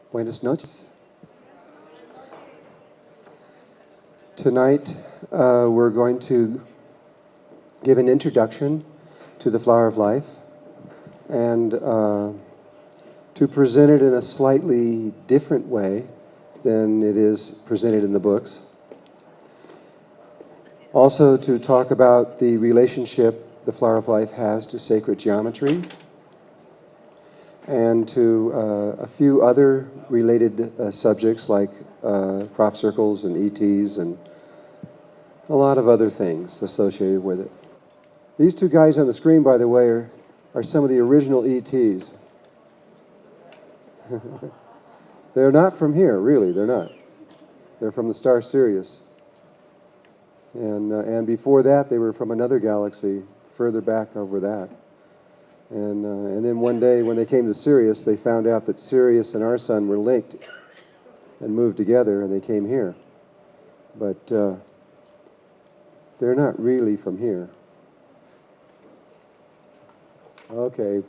Buenas noches. Tonight we're going to give an introduction to the Flower of Life and to present it in a slightly different way than it is presented in the books. Also to talk about the relationship the Flower of Life has to sacred geometry and to a few other related subjects like crop circles and ETs and a lot of other things associated with it. These two guys on the screen, by the way, are some of the original ETs. They're not from here, really, they're not. They're from the star Sirius. And before that, they were from another galaxy further back over that. And then one day when they came to Sirius, they found out that Sirius and our sun were linked and moved together, and they came here. But they're not really from here. Okay,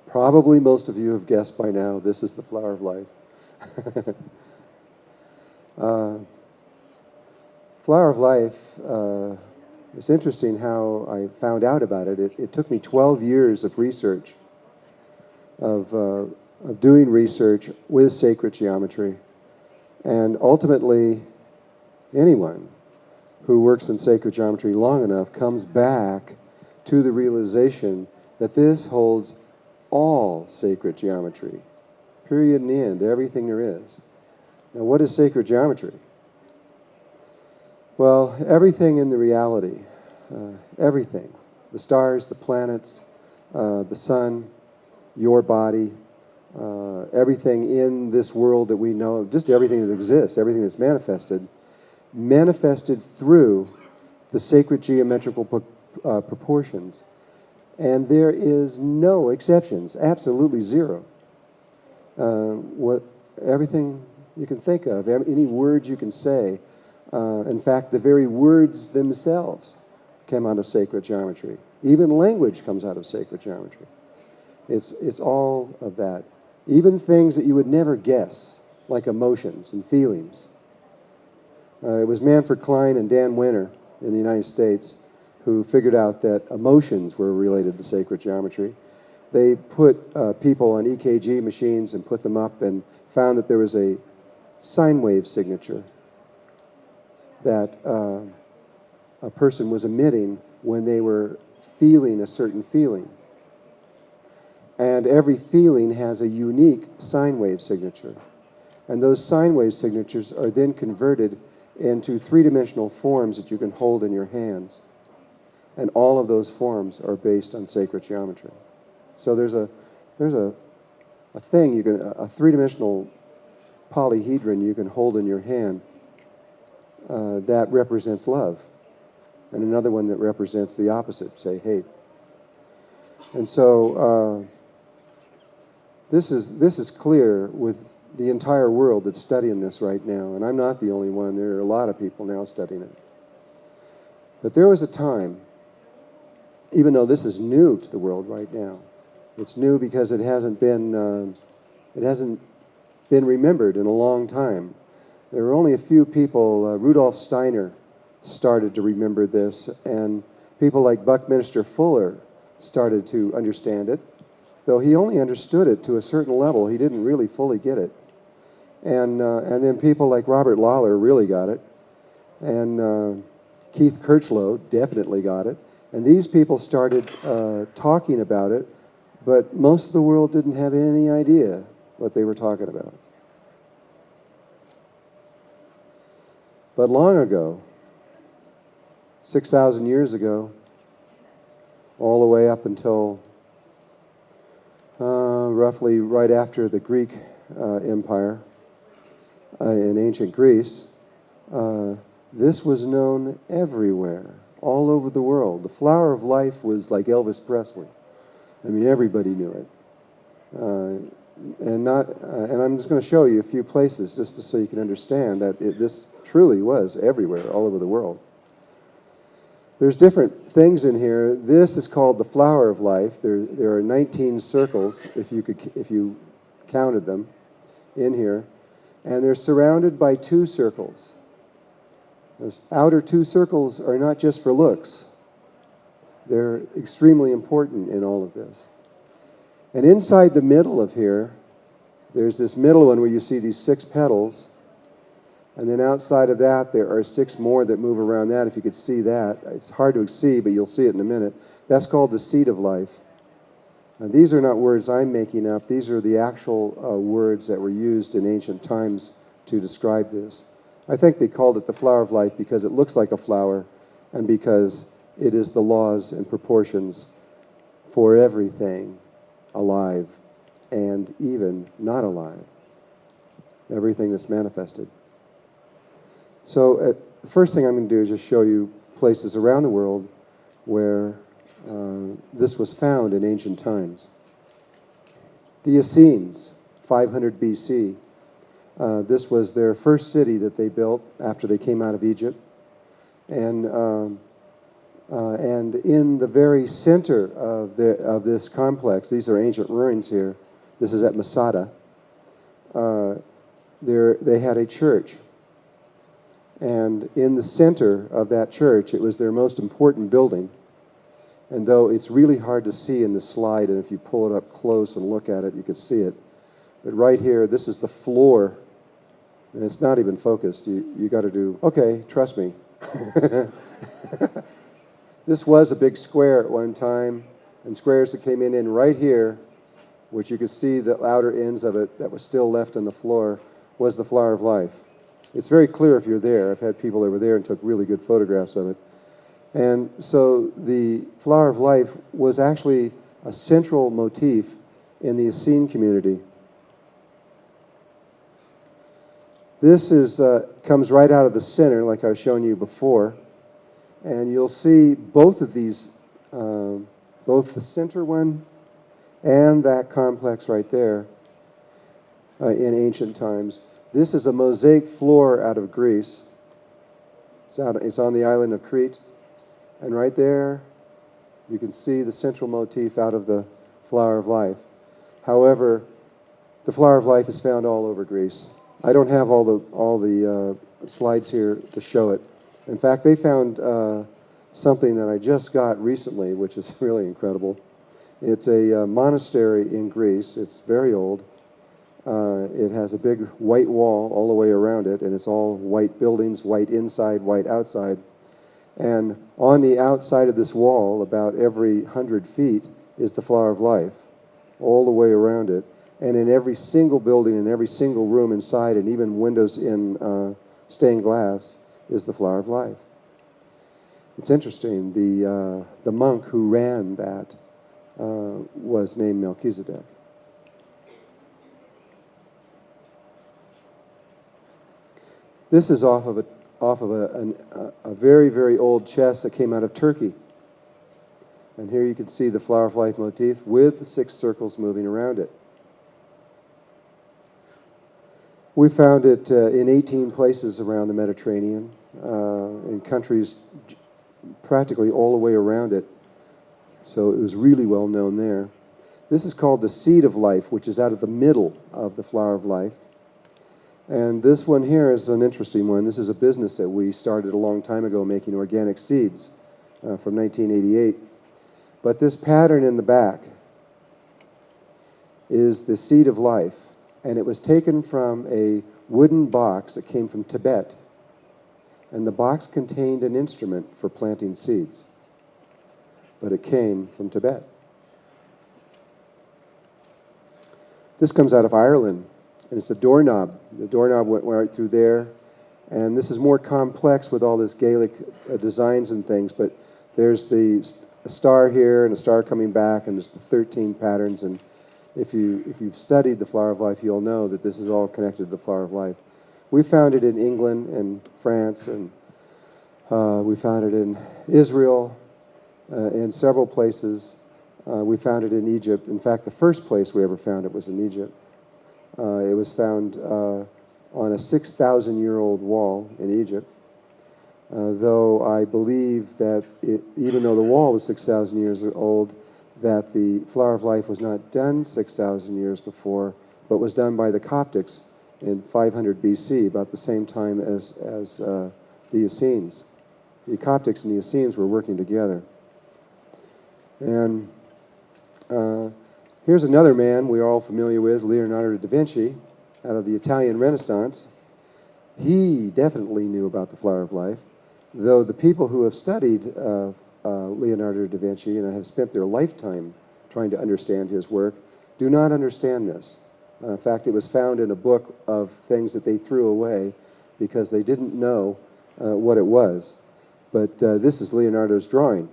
probably most of you have guessed by now, this is the Flower of Life. Flower of Life, it's interesting how I found out about it. It took me 12 years of research, of doing research with sacred geometry. And ultimately, anyone who works in sacred geometry long enough comes back to the realization that this holds all sacred geometry, period and end, everything there is. Now, what is sacred geometry? Well, everything in the reality, everything, the stars, the planets, the sun, your body, everything in this world that we know, just everything that exists, everything that's manifested through the sacred geometrical proportions. And there is no exceptions, absolutely zero. Everything you can think of, any words you can say, in fact, the very words themselves came out of sacred geometry. Even language comes out of sacred geometry. It's all of that. Even things that you would never guess, like emotions and feelings. It was Manfred Klein and Dan Winter in the United States who figured out that emotions were related to sacred geometry. They put people on EKG machines and put them up and found that there was a sine wave signature that a person was emitting when they were feeling a certain feeling. And every feeling has a unique sine wave signature. And those sine wave signatures are then converted into three-dimensional forms that you can hold in your hands. And all of those forms are based on sacred geometry. So there's a thing, a three-dimensional polyhedron you can hold in your hand that represents love, and another one that represents the opposite, say hate. And so this is clear with the entire world that's studying this right now, and I'm not the only one. There are a lot of people now studying it. But there was a time, even though this is new to the world right now, it's new because it hasn't been remembered in a long time. There were only a few people. Rudolf Steiner started to remember this, and people like Buckminster Fuller started to understand it, though he only understood it to a certain level. He didn't really fully get it. And then people like Robert Lawler really got it, and Keith Kirchlow definitely got it. And these people started talking about it, but most of the world didn't have any idea what they were talking about. But long ago, 6,000 years ago, all the way up until roughly right after the Greek Empire in ancient Greece, this was known everywhere, all over the world. The Flower of Life was like Elvis Presley. I mean, everybody knew it. And I'm just going to show you a few places just so you can understand that this truly was everywhere, all over the world. There's different things in here. This is called the Flower of Life. There are 19 circles, if you counted them, in here, and they're surrounded by two circles. Those outer two circles are not just for looks. They're extremely important in all of this. And inside the middle of here, there's this middle one where you see these 6 petals, and then outside of that there are 6 more that move around that, if you could see that. It's hard to see, but you'll see it in a minute. That's called the seed of life. And these are not words I'm making up. These are the actual words that were used in ancient times to describe this. I think they called it the flower of life because it looks like a flower and because it is the laws and proportions for everything alive and even not alive. Everything that's manifested. So the first thing I'm going to do is just show you places around the world where this was found in ancient times. The Essenes, 500 BC. This was their first city that they built after they came out of Egypt. And in the very center of this complex, these are ancient ruins here. This is at Masada. They had a church. And in the center of that church, it was their most important building. And though it's really hard to see in the slide, and if you pull it up close and look at it, you can see it. But right here, this is the floor. And it's not even focused. You got to do, okay, trust me. This was a big square at one time, and squares that came in right here, which you could see the outer ends of it that was still left on the floor, was the flower of life. It's very clear if you're there. I've had people that were there and took really good photographs of it. And so the flower of life was actually a central motif in the Essene community. This comes right out of the center, like I was showing you before. And you'll see both of these, both the center one and that complex right there in ancient times. This is a mosaic floor out of Greece. It's on the island of Crete. And right there, you can see the central motif out of the flower of life. However, the flower of life is found all over Greece. I don't have all the slides here to show it. In fact, they found something that I just got recently, which is really incredible. It's a monastery in Greece. It's very old. It has a big white wall all the way around it, and it's all white buildings, white inside, white outside. And on the outside of this wall, about every 100 feet, is the flower of life, all the way around it. And in every single building, in every single room inside, and even windows in stained glass, is the flower of life. It's interesting. The monk who ran that was named Melchizedek. This is off of a very, very old chest that came out of Turkey. And here you can see the flower of life motif with the 6 circles moving around it. We found it in 18 places around the Mediterranean, in countries practically all the way around it. So it was really well known there. This is called the seed of life, which is out of the middle of the flower of life. And this one here is an interesting one. This is a business that we started a long time ago, making organic seeds from 1988. But this pattern in the back is the seed of life. And it was taken from a wooden box that came from Tibet. And the box contained an instrument for planting seeds. But it came from Tibet. This comes out of Ireland. And it's a doorknob. The doorknob went right through there. And this is more complex with all this Gaelic designs and things. But there's a star here and a star coming back. And there's the 13 patterns. And if you've studied the flower of life, you'll know that this is all connected to the flower of life. We found it in England and France. And we found it in Israel, in several places. We found it in Egypt. In fact, the first place we ever found it was in Egypt. It was found on a 6,000-year-old wall in Egypt, though I believe that even though the wall was 6,000 years old, that the flower of life was not done 6,000 years before, but was done by the Coptics in 500 BC, about the same time as the Essenes. The Coptics and the Essenes were working together. And here's another man we're all familiar with, Leonardo da Vinci, out of the Italian Renaissance. He definitely knew about the flower of life, though the people who have studied Leonardo da Vinci and have spent their lifetime trying to understand his work do not understand this. In fact, it was found in a book of things that they threw away because they didn't know what it was. But this is Leonardo's drawing,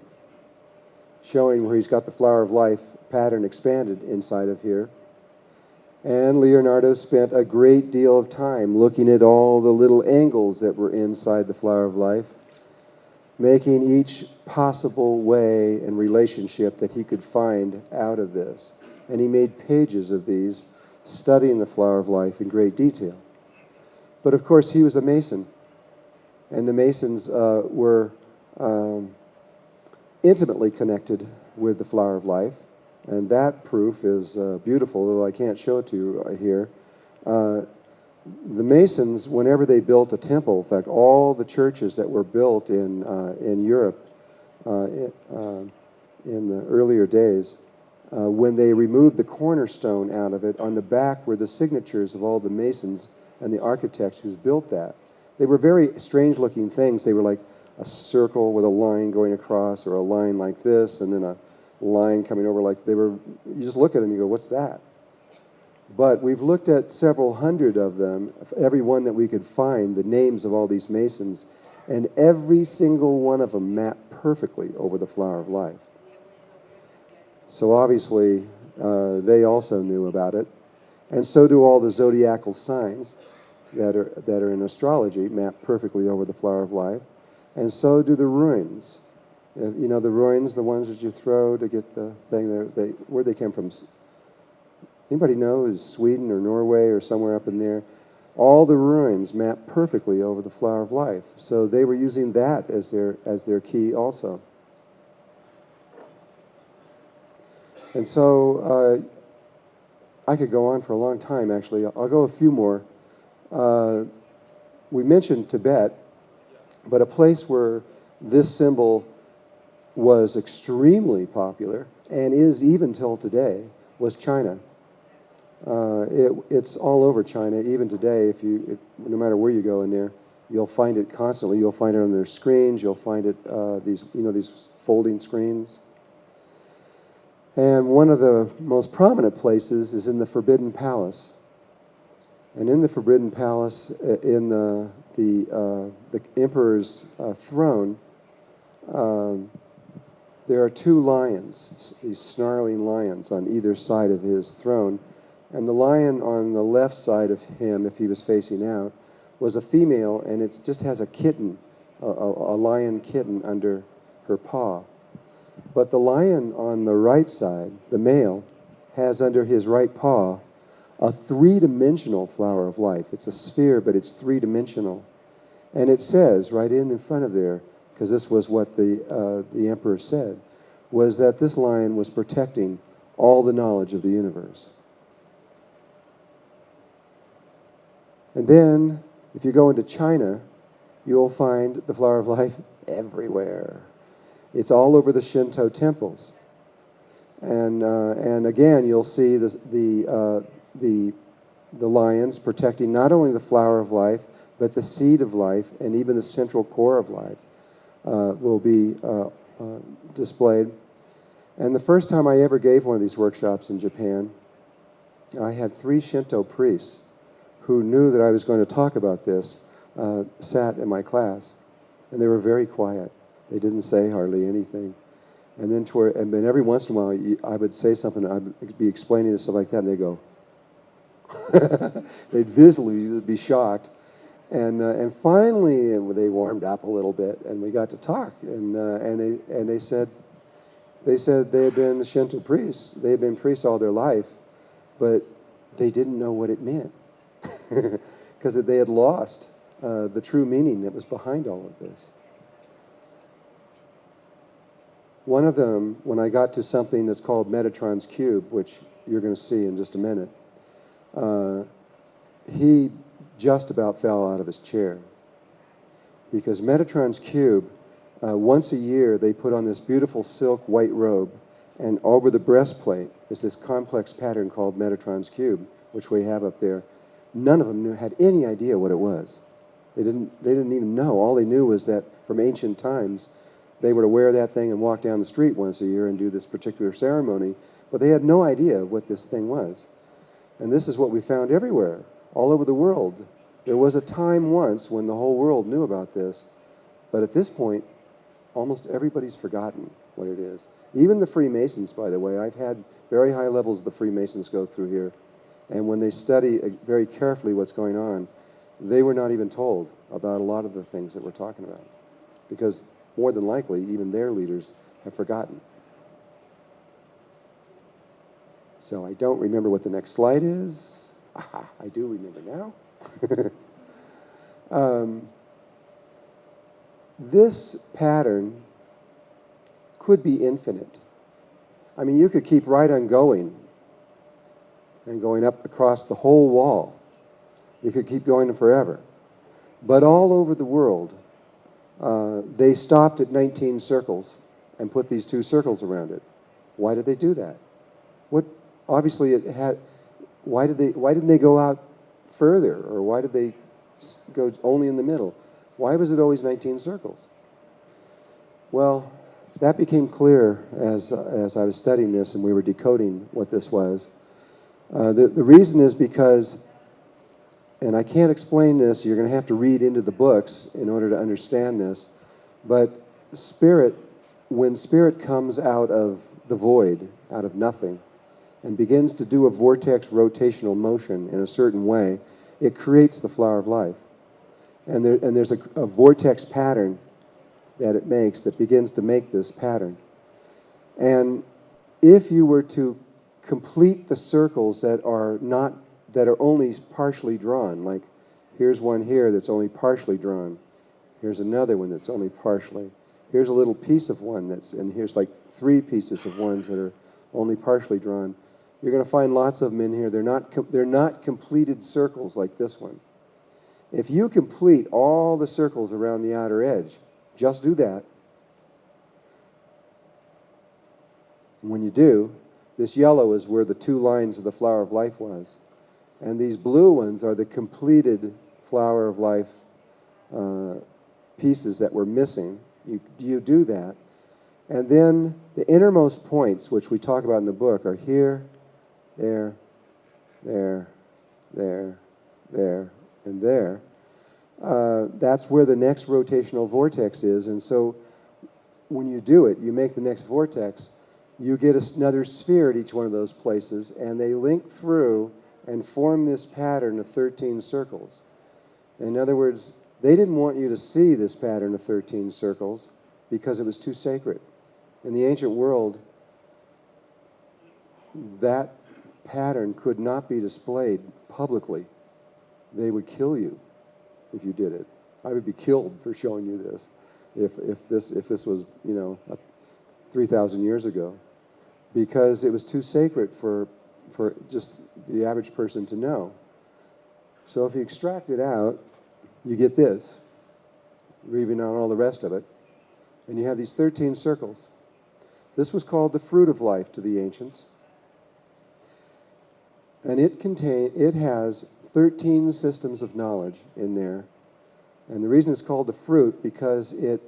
showing where he's got the flower of life pattern expanded inside of here. And Leonardo spent a great deal of time looking at all the little angles that were inside the flower of life, making each possible way and relationship that he could find out of this. And he made pages of these, studying the flower of life in great detail. But of course, he was a Mason, and the Masons were intimately connected with the flower of life, and that proof is beautiful, though I can't show it to you here. The Masons, whenever they built a temple, in fact, all the churches that were built in Europe in the earlier days, when they removed the cornerstone out of it, on the back were the signatures of all the Masons and the architects who built that. They were very strange-looking things. They were like a circle with a line going across, or a line like this, and then a line coming over like they were. You just look at them and you go, what's that? But we've looked at several hundred of them, every one that we could find, the names of all these Masons, and every single one of them mapped perfectly over the flower of life. So obviously, they also knew about it, and so do all the zodiacal signs that are in astrology, mapped perfectly over the flower of life, and so do the ruins. You know, the ruins, the ones that you throw to get the thing, where they came from. Anybody know? Is Sweden or Norway or somewhere up in there? All the ruins mapped perfectly over the flower of life. So they were using that as their key also. And so I could go on for a long time, actually. I'll go a few more. We mentioned Tibet, but a place where this symbol was extremely popular, and is even till today, was China. It's all over China, even today. No matter where you go in there, you'll find it constantly. You'll find it on their screens. You'll find it these folding screens. And one of the most prominent places is in the Forbidden Palace. And in the Forbidden Palace, in the emperor's throne, there are two lions, these snarling lions on either side of his throne. And the lion on the left side of him, if he was facing out, was a female, and it just has a kitten, a lion kitten under her paw. But the lion on the right side, the male, has under his right paw a three-dimensional flower of life. It's a sphere, but it's three-dimensional. And it says right in front of there, because this was what the emperor said, was that this lion was protecting all the knowledge of the universe. And then, if you go into China, you'll find the flower of life everywhere. It's all over the Shinto temples. And again, you'll see the lions protecting not only the flower of life, but the seed of life, and even the central core of life will be displayed. And the first time I ever gave one of these workshops in Japan, I had 3 Shinto priests who knew that I was going to talk about this, sat in my class, and they were very quiet. They didn't say hardly anything. And then every once in a while, I would say something, I'd be explaining this stuff like that, and they'd go, they'd visibly be shocked. And finally, they warmed up a little bit, and we got to talk. And they said they had been Shinto priests. They had been priests all their life, but they didn't know what it meant because they had lost the true meaning that was behind all of this. One of them, when I got to something that's called Metatron's cube, which you're going to see in just a minute, he just about fell out of his chair. Because Metatron's cube, once a year, they put on this beautiful silk white robe, and over the breastplate is this complex pattern called Metatron's cube, which we have up there. None of them had any idea what it was. They didn't even know. All they knew was that from ancient times, they were to wear that thing and walk down the street once a year and do this particular ceremony, but they had no idea what this thing was. And this is what we found everywhere, all over the world. There was a time once when the whole world knew about this, but at this point, almost everybody's forgotten what it is. Even the Freemasons, by the way. I've had very high levels of the Freemasons go through here, and when they study very carefully what's going on, they were not even told about a lot of the things that we're talking about, because more than likely, even their leaders have forgotten. So I don't remember what the next slide is. Aha, I do remember now. This pattern could be infinite. I mean, you could keep right on going and going up across the whole wall. You could keep going forever. But all over the world, they stopped at 19 circles and put these 2 circles around it. Why did they do that? Obviously, it had. Why didn't they go out further, or why did they go only in the middle? Why was it always 19 circles? Well, that became clear as I was studying this and we were decoding what this was. The reason is because, and I can't explain this, you're going to have to read into the books in order to understand this, but spirit, when spirit comes out of the void, out of nothing, and begins to do a vortex rotational motion in a certain way, it creates the flower of life. And there's a vortex pattern that it makes that begins to make this pattern. And if you were to complete the circles that are only partially drawn, like here's one here that's only partially drawn, here's another one that's only partially, here's a little piece of one and here's like 3 pieces of ones that are only partially drawn. You're going to find lots of them in here. They're not completed circles like this one. If you complete all the circles around the outer edge, just do that. And when you do, this yellow is where the 2 lines of the flower of life was. And these blue ones are the completed flower of life pieces that were missing. You do that. And then the innermost points, which we talk about in the book, are here, there, there, there, there, and there. That's where the next rotational vortex is. And so when you do it, you make the next vortex, you get another sphere at each one of those places, and they link through and form this pattern of 13 circles. In other words, they didn't want you to see this pattern of 13 circles because it was too sacred. In the ancient world, that pattern could not be displayed publicly. They would kill you if you did it. I would be killed for showing you this if this was 3,000 years ago, because it was too sacred for just the average person to know. So if you extract it out, you get this, leaving out all the rest of it, and you have these 13 circles. This was called the fruit of life to the ancients. And it has 13 systems of knowledge in there. And the reason it's called the fruit, because it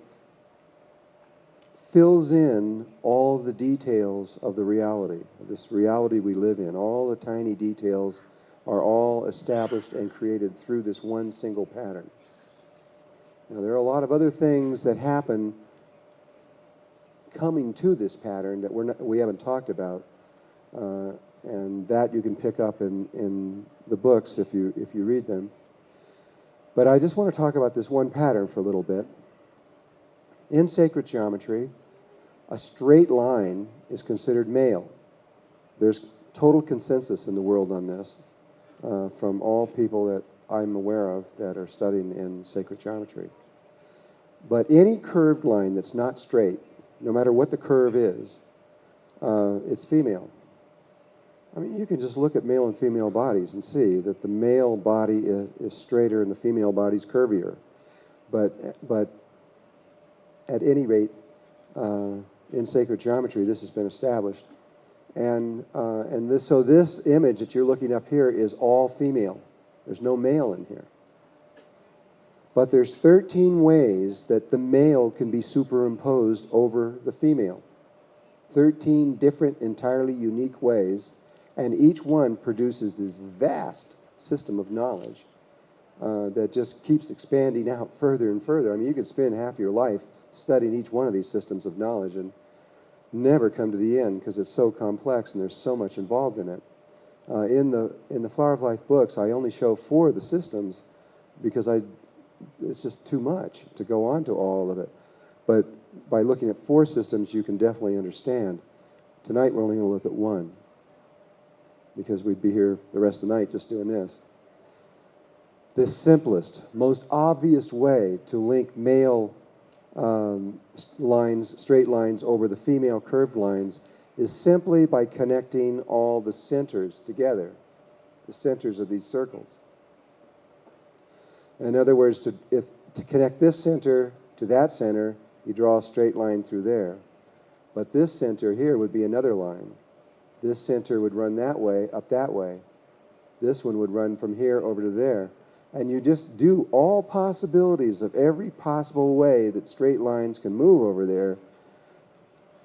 fills in all the details of the reality, of this reality we live in. All the tiny details are all established and created through this one single pattern. Now, there are a lot of other things that happen coming to this pattern that we haven't talked about. And that you can pick up in the books if you read them. But I just want to talk about this one pattern for a little bit. In sacred geometry, a straight line is considered male. There's total consensus in the world on this from all people that I'm aware of that are studying in sacred geometry. But any curved line that's not straight, no matter what the curve is, it's female. I mean, you can just look at male and female bodies and see that the male body is straighter and the female body is curvier. But at any rate, in sacred geometry, this has been established. And so this image that you're looking up here is all female. There's no male in here. But there's 13 ways that the male can be superimposed over the female. 13 different, entirely unique ways, and each one produces this vast system of knowledge that just keeps expanding out further and further. I mean, you could spend half your life studying each one of these systems of knowledge and never come to the end because it's so complex and there's so much involved in it. In the Flower of Life books, I only show 4 of the systems because it's just too much to go on to all of it. But by looking at 4 systems, you can definitely understand. Tonight, we're only going to look at 1 because we'd be here the rest of the night just doing this. The simplest, most obvious way to link male lines, straight lines over the female curved lines is simply by connecting all the centers together, the centers of these circles. In other words, to connect this center to that center, you draw a straight line through there. But this center here would be another line. This center would run that way, up that way. This one would run from here over to there. And you just do all possibilities of every possible way that straight lines can move over there,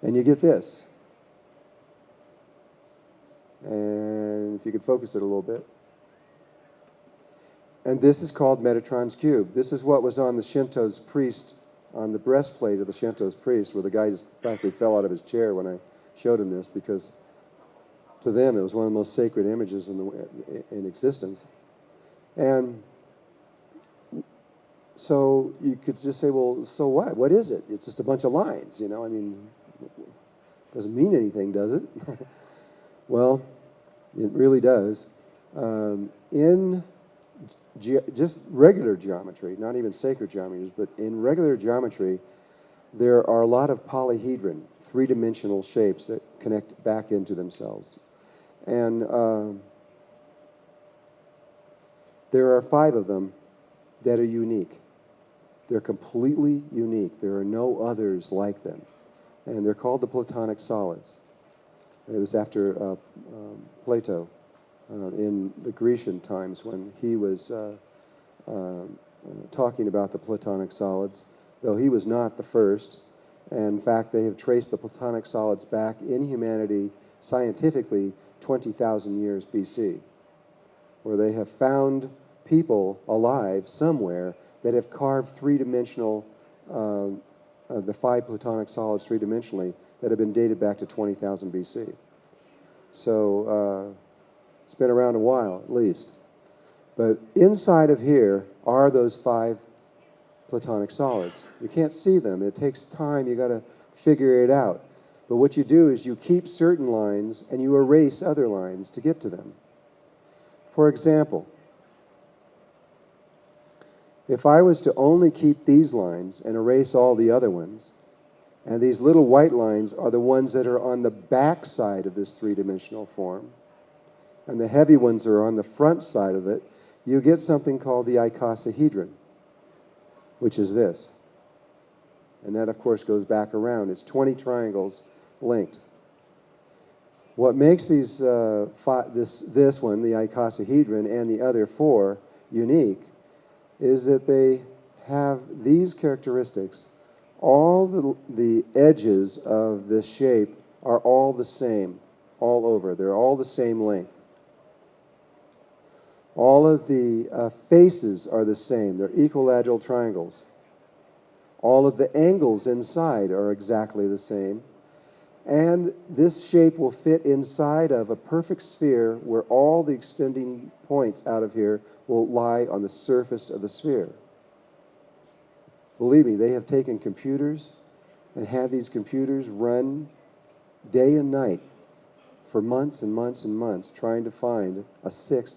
and you get this. And if you could focus it a little bit. And this is called Metatron's cube. This is what was on the Shinto's priest, on the breastplate of the Shinto's priest, where the guy just practically fell out of his chair when I showed him this, because to them it was one of the most sacred images in existence. And so you could just say, well, so what? What is it? It's just a bunch of lines, you know? I mean, it doesn't mean anything, does it? Well, it really does. In just regular geometry, not even sacred geometries, but in regular geometry, there are a lot of polyhedron, 3-dimensional shapes that connect back into themselves. And there are 5 of them that are unique. They're completely unique. There are no others like them. And they're called the Platonic solids. It was after Plato in the Grecian times when he was talking about the Platonic solids, though he was not the first. And in fact, they have traced the Platonic solids back in humanity scientifically 20,000 years BC, where they have found people alive somewhere that have carved 3-dimensional, the 5 Platonic solids 3-dimensionally that have been dated back to 20,000 BC. So it's been around a while, at least. But inside of here are those 5 Platonic solids. You can't see them. It takes time. You got to figure it out. But what you do is you keep certain lines and you erase other lines to get to them. For example, if I was to only keep these lines and erase all the other ones, and these little white lines are the ones that are on the back side of this 3-dimensional form, and the heavy ones are on the front side of it, you get something called the icosahedron, which is this. And that, of course, goes back around. It's 20 triangles linked. What makes these this one, the icosahedron, and the other 4 unique is that they have these characteristics. All the edges of this shape are all the same, all over. They're all the same length. All of the faces are the same. They're equilateral triangles. All of the angles inside are exactly the same. And this shape will fit inside of a perfect sphere where all the extending points out of here will lie on the surface of the sphere. Believe me, they have taken computers and had these computers run day and night for months and months and months trying to find a 6th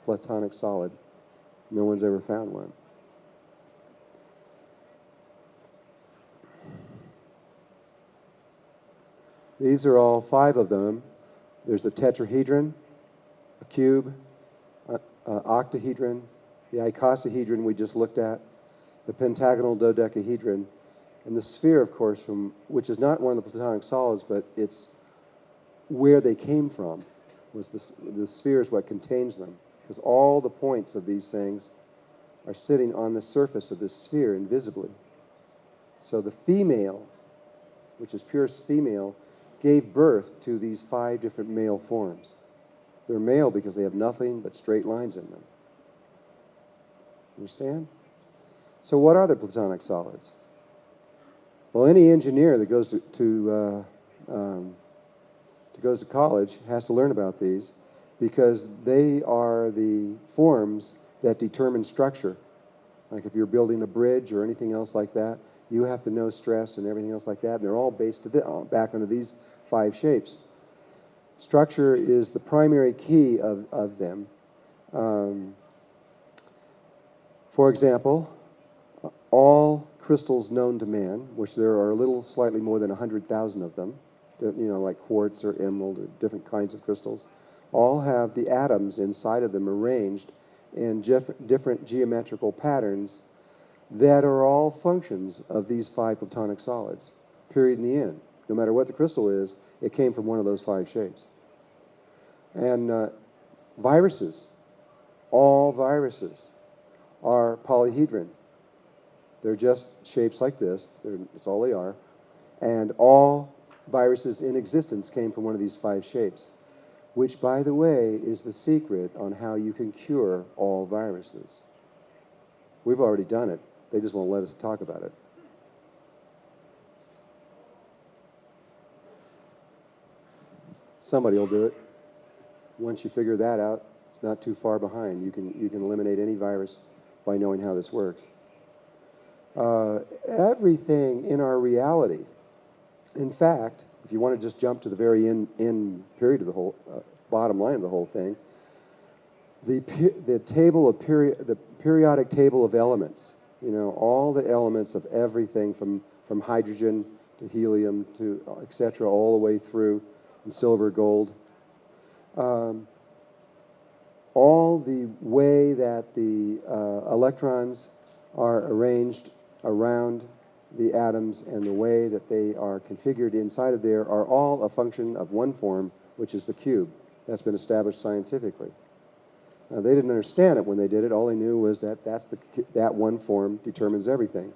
Platonic solid. No one's ever found one. These are all 5 of them There's a tetrahedron, a cube, octahedron, the icosahedron we just looked at, the pentagonal dodecahedron, and the sphere, of course, which is not one of the Platonic solids, but it's where they came from. The sphere is what contains them, because all the points of these things are sitting on the surface of this sphere invisibly. So the female, which is pure female, gave birth to these 5 different male forms. They're male because they have nothing but straight lines in them. Understand? So what are the Platonic solids? Well, any engineer that goes to college has to learn about these, because they are the forms that determine structure. Like if you're building a bridge or anything else like that, you have to know stress and everything else like that. And they're all based back under these 5 shapes. Structure is the primary key of them. For example, all crystals known to man, which there are a little slightly more than 100,000 of them, like quartz or emerald or different kinds of crystals, all have the atoms inside of them arranged in different geometrical patterns that are all functions of these 5 Platonic solids, period, in the end. No matter what the crystal is, it came from one of those 5 shapes. And viruses, all viruses are polyhedron. They're just shapes like this. That's all they are. And all viruses in existence came from one of these 5 shapes, which, by the way, is the secret on how you can cure all viruses. We've already done it. They just won't let us talk about it. Somebody will do it. Once you figure that out, it's not too far behind. You can eliminate any virus by knowing how this works. Everything in our reality, in fact, if you want to just jump to the very end period of the whole bottom line of the whole thing, the periodic table of elements, all the elements of everything from hydrogen to helium to etc., all the way through, and silver, gold, all the way that the electrons are arranged around the atoms and the way that they are configured inside of there are all a function of one form, which is the cube. That's been established scientifically. Now, they didn't understand it when they did it. All they knew was that that one form determines everything.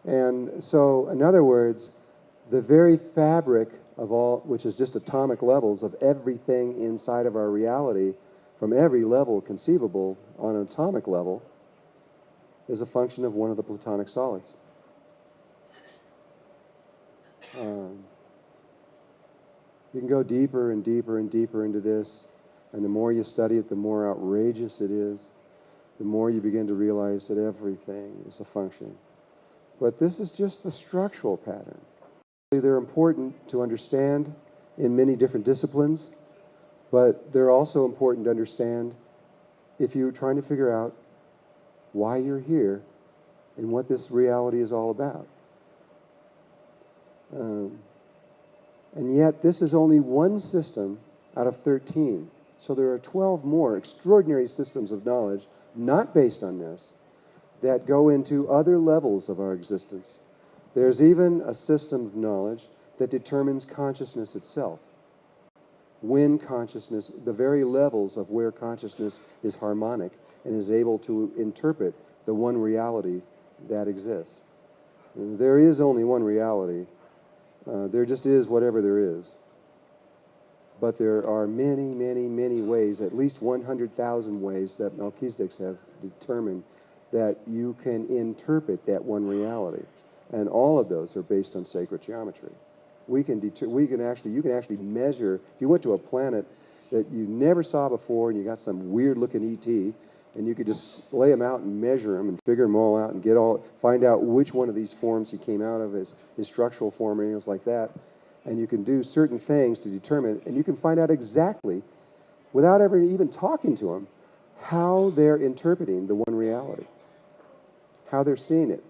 And so, in other words, the very fabric of all, which is just atomic levels of everything inside of our reality, from every level conceivable on an atomic level, is a function of one of the Platonic solids. You can go deeper and deeper and deeper into this, and the more you study it, the more outrageous it is, the more you begin to realize that everything is a function. But this is just the structural pattern. They're important to understand in many different disciplines, but they're also important to understand if you're trying to figure out why you're here and what this reality is all about. And yet, this is only one system out of 13. So there are 12 more extraordinary systems of knowledge, not based on this, that go into other levels of our existence. There's even a system of knowledge that determines consciousness itself. When consciousness, the very levels of where consciousness is harmonic and is able to interpret the one reality that exists. There is only one reality. There just is whatever there is. But there are many, many, many ways, at least 100,000 ways that Melchizedecs have determined that you can interpret that one reality. And all of those are based on sacred geometry. You can actually measure. If you went to a planet that you never saw before and you got some weird looking ET, and you could just lay them out and measure them and figure them all out and find out which one of these forms he came out of, his structural form and things like that. And you can do certain things to determine, and you can find out exactly, without ever even talking to them, how they're interpreting the one reality, how they're seeing it.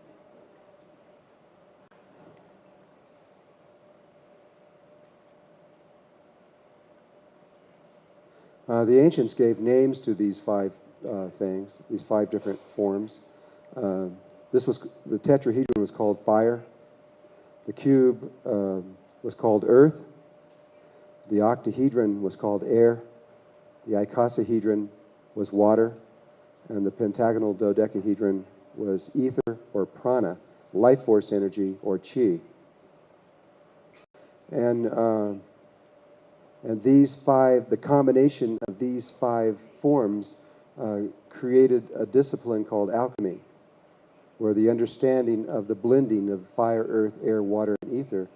The ancients gave names to these five things, these five different forms. The tetrahedron was called fire. The cube was called earth. The octahedron was called air. The icosahedron was water. And the pentagonal dodecahedron was ether or prana, life force energy or chi. And these five, the combination of these five forms created a discipline called alchemy, where the understanding of the blending of fire, earth, air, water, and ether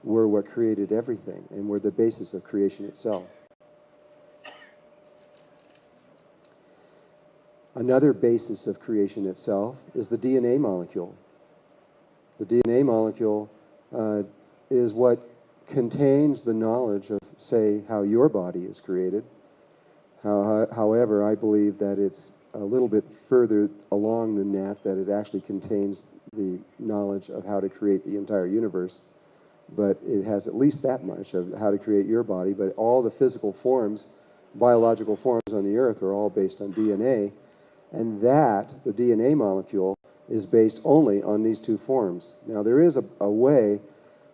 were what created everything and were the basis of creation itself. Another basis of creation itself is the DNA molecule. The DNA molecule is what contains the knowledge of, say, how your body is created. However, I believe that it's a little bit further along than that it actually contains the knowledge of how to create the entire universe. But it has at least that much of how to create your body. But all the physical forms, biological forms on the earth are all based on DNA. And that, the DNA molecule, is based only on these two forms. Now, there is a way,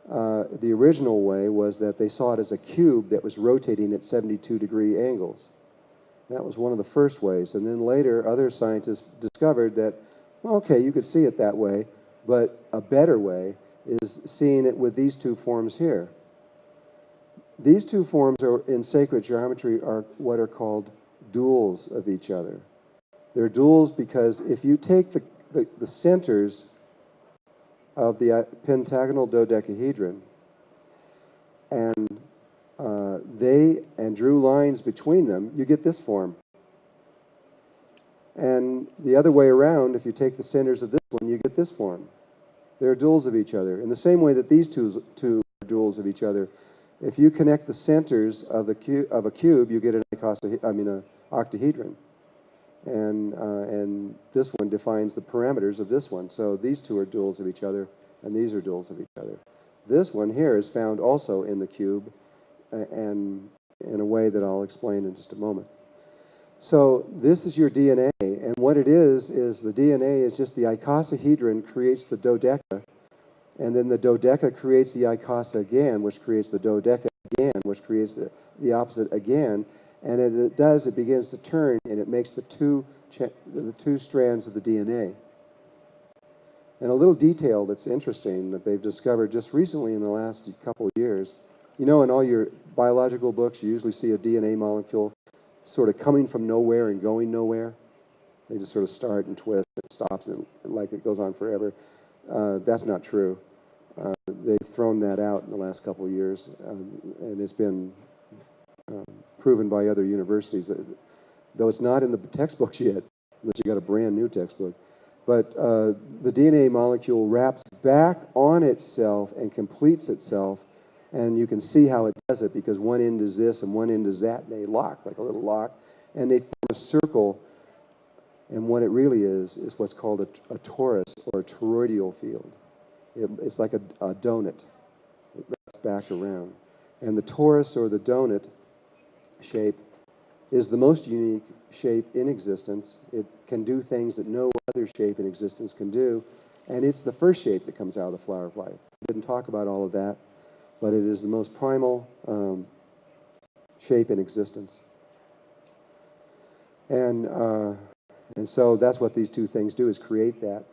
the original way was that they saw it as a cube that was rotating at 72-degree angles. That was one of the first ways. And then later, other scientists discovered that, well, okay, you could see it that way, but a better way is seeing it with these two forms here. These two forms in sacred geometry are what are called duals of each other. They're duals because if you take the centers of the pentagonal dodecahedron and drew lines between them, you get this form. And the other way around, if you take the centers of this one, you get this form. They're duals of each other. In the same way that these two are duals of each other, if you connect the centers of a cube, you get an octahedron. And this one defines the parameters of this one. So these two are duals of each other, and these are duals of each other. This one here is found also in the cube, and in a way that I'll explain in just a moment. So this is your DNA, and what it is the DNA is just the icosahedron creates the dodeca, and then the dodeca creates the icosa again, which creates the dodeca again, which creates the opposite again. And it begins to turn, and it makes the two strands of the DNA. And a little detail that's interesting that they've discovered just recently in the last couple of years, you know, in all your biological books, you usually see a DNA molecule sort of coming from nowhere and going nowhere. They just sort of start and twist and stops, and like it goes on forever. That's not true. They've thrown that out in the last couple of years, and it's been proven by other universities, though it's not in the textbooks yet, unless you got a brand new textbook. But the DNA molecule wraps back on itself and completes itself, and you can see how it does it, because one end is this and one end is that, and they lock, like a little lock, and they form a circle, and what it really is what's called a torus, or a toroidal field. It's like a donut. It wraps back around. And the torus, or the donut, shape is the most unique shape in existence. It can do things that no other shape in existence can do, and it's the first shape that comes out of the flower of life. I didn't talk about all of that, but it is the most primal shape in existence. And so that's what these two things do, is create that.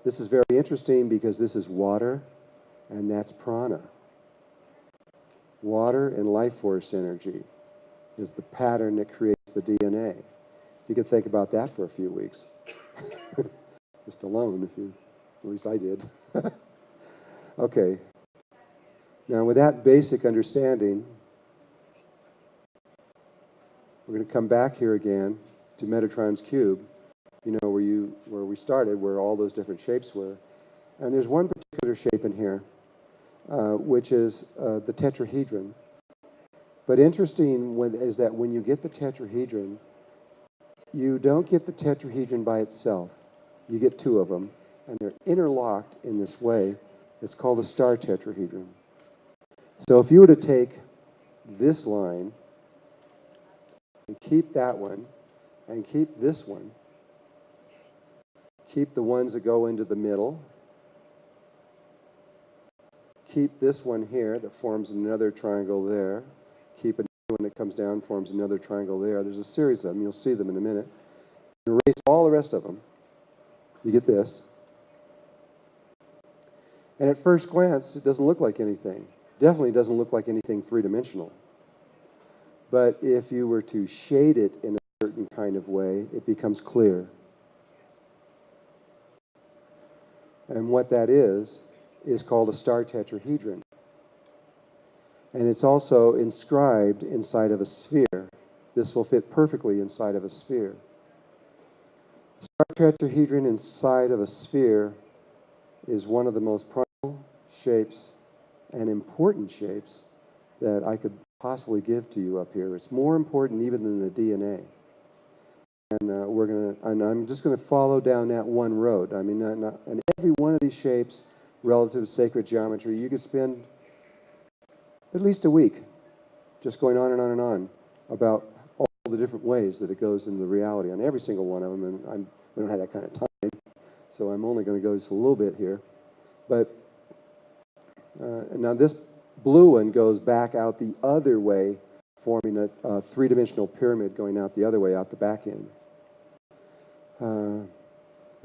This is very interesting because this is water, and that's prana. Water and life force energy is the pattern that creates the DNA. You can think about that for a few weeks. Just alone, at least I did. Okay. Now, with that basic understanding, we're going to come back here again to Metatron's cube, you know, where we started, where all those different shapes were. And there's one particular shape in here, which is the tetrahedron. But interesting is that when you get the tetrahedron, you don't get the tetrahedron by itself. You get two of them, and they're interlocked in this way. It's called a star tetrahedron. So if you were to take this line keep that one, and keep this one. Keep the ones that go into the middle. Keep this one here that forms another triangle there. Keep another one that comes down, forms another triangle there. There's a series of them. You'll see them in a minute. Erase all the rest of them. You get this. And at first glance, it doesn't look like anything. Definitely doesn't look like anything three-dimensional. But if you were to shade it in a certain kind of way, it becomes clear. And what that is called a star tetrahedron. And it's also inscribed inside of a sphere. This will fit perfectly inside of a sphere. A star tetrahedron inside of a sphere is one of the most primal shapes and important shapes that I could possibly give to you up here. It's more important even than the DNA. And I'm just going to follow down that one road. I mean, and every one of these shapes relative to sacred geometry, you could spend at least a week just going on and on and on about all the different ways that it goes into the reality on every single one of them. And we don't have that kind of time, so I'm only going to go just a little bit here. But now this blue one goes back out the other way, forming a three-dimensional pyramid going out the other way, out the back end.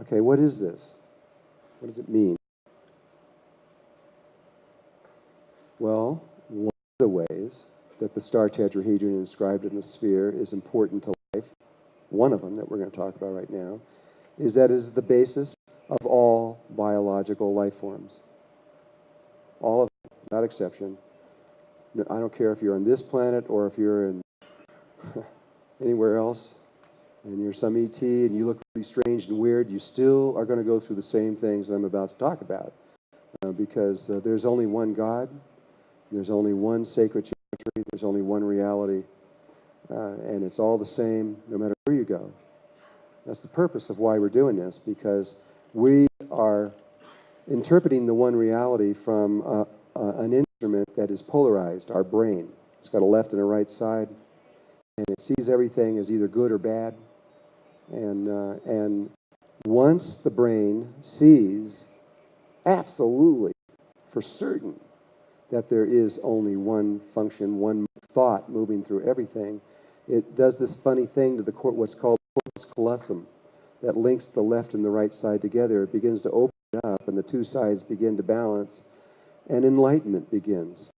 Okay, what is this? What does it mean? Well, one of the ways that the star tetrahedron inscribed in the sphere is important to life, one of them that we're going to talk about right now, is that it is the basis of all biological life forms. All of them, without exception. I don't care if you're on this planet or if you're in anywhere else, and you're some ET and you look really strange and weird, you still are going to go through the same things I'm about to talk about. Because there's only one God, there's only one sacred geometry, there's only one reality, and it's all the same no matter where you go. That's the purpose of why we're doing this, because we are interpreting the one reality from an instrument that is polarized, our brain. It's got a left and a right side, and it sees everything as either good or bad. And once the brain sees absolutely for certain that there is only one function, one thought moving through everything, it does this funny thing to the what's called corpus callosum that links the left and the right side together. It begins to open it up, and the two sides begin to balance, and enlightenment begins.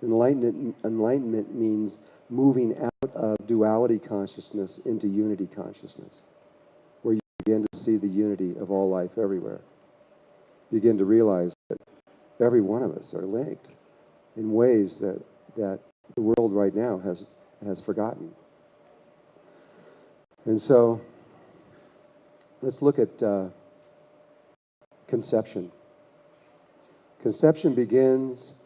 Enlightenment means moving out of duality consciousness into unity consciousness, where you begin to see the unity of all life everywhere. You begin to realize that every one of us are linked in ways that the world right now has forgotten. And so, let's look at conception. Conception begins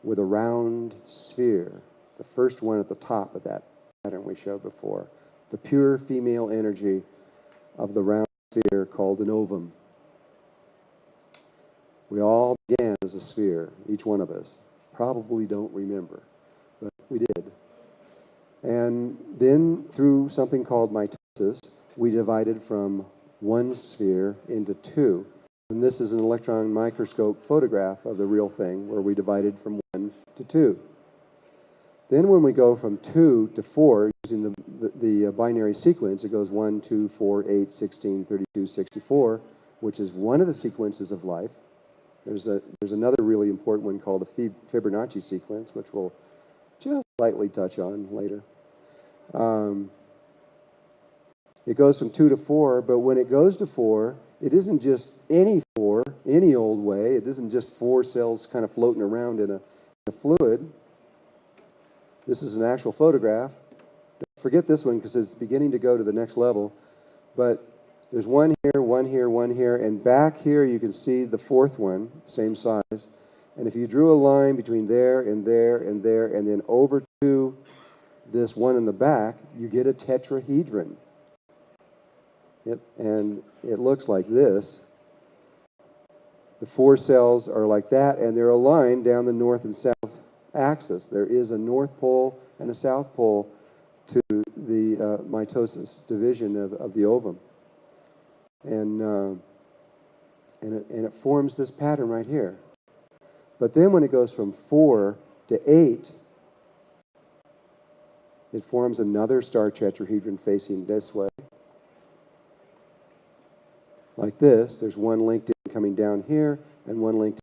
with a round sphere, the first one at the top of that pattern we showed before, the pure female energy of the round sphere called an ovum. We all began as a sphere, each one of us. Probably don't remember, but we did. And then through something called mitosis, we divided from one sphere into two. And this is an electron microscope photograph of the real thing, where we divided from 1 to 2. Then when we go from 2 to 4, using the binary sequence, it goes 1, 2, 4, 8, 16, 32, 64, which is one of the sequences of life. There's another really important one called the Fibonacci sequence, which we'll just lightly touch on later. It goes from 2 to 4, but when it goes to 4, it isn't just any 4, any old way. It isn't just 4 cells kind of floating around in a fluid. This is an actual photograph. Forget this one because it's beginning to go to the next level. But there's one here, one here, one here, and back here you can see the fourth one, same size. And if you drew a line between there and there and there, and then over to this one in the back, you get a tetrahedron. And it looks like this. The 4 cells are like that, and they're aligned down the north and south axis. There is a north pole and a south pole to mitosis, division of the ovum. And it forms this pattern right here. But then when it goes from 4 to 8, it forms another star tetrahedron facing this way. Like this. There's one linked in coming down here, and one linked